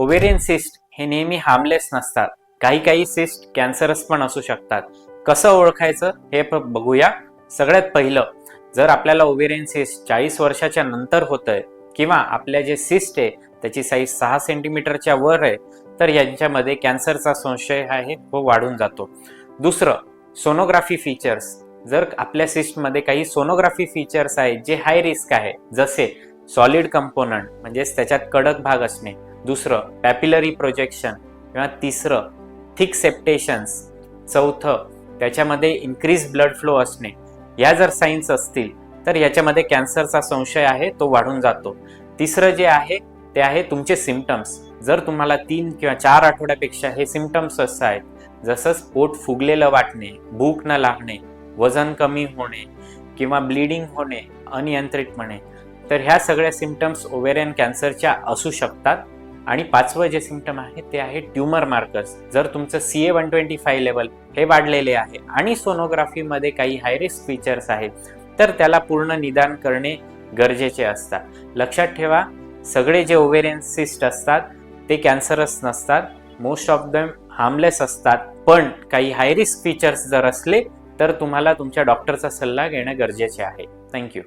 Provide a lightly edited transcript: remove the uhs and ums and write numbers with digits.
Ovarian cyst हे नेहमी harmless नसतात. काही सिस्ट कॅन्सरस पण असू शकतात. कसं ओळखायचं हे बघूया. सगळ्यात पहिलं, जर आपल्याला ओव्हेरियन सिस्ट 40 वर्षाच्या नंतर होतंय किंवा आपल्या जे सिस्ट आहे त्याची साईज 6 सेंटीमीटरच्या वर आहे, तर यांच्यामध्ये कॅन्सरचा संशय आहे तो वाढून जातो. दुसरं, सोनोग्राफी फीचर्स. जर आपल्या सिस्टमध्ये काही सोनोग्राफी फीचर्स आहेत जे हाय रिस्क आहे, जसे सॉलिड कंपोनंट म्हणजेच त्याच्यात कडक भाग असणे, दुसरं पॅपिलरी प्रोजेक्शन, किंवा तिसरं थिक सेप्टेशन्स, चौथं त्याच्यामध्ये इन्क्रीज ब्लड फ्लो असणे, या जर साइन्स असतील तर याच्यामध्ये कॅन्सरचा संशय आहे तो वाढून जातो. तिसरं जे आहे ते आहे तुमचे सिम्पटम्स. जर तुम्हाला 3 किंवा 4 आठवड्यापेक्षा हे सिम्पटम्स असं आहेत, जसं पोट फुगलेलं वाटणे, भूक न लागणे, वजन कमी होणे किंवा ब्लिडिंग होणे अनियंत्रितपणे, तर ह्या सगळ्या सिम्पटम्स ओव्हेरियन कॅन्सरच्या असू शकतात. आणि 5वं जे सिम्पटम आहे ते आहे ट्यूमर मार्कर्स. जर तुमचं CA-125 लेवल हे वाढलेले आहे आणि सोनोग्राफीमध्ये काही हाय रिस्क फीचर्स आहेत, तर त्याला पूर्ण निदान करणे गरजेचे असतात. लक्षात ठेवा, सगळे जे ओव्हेरियन सिस्ट असतात ते कॅन्सरस नसतात. मोस्ट ऑफ देम हार्मलेस असतात. पण काही हाय रिस्क फीचर्स जर असले तर तुम्हाला तुमच्या डॉक्टरचा सल्ला घेणं गरजेचे आहे. थँक्यू.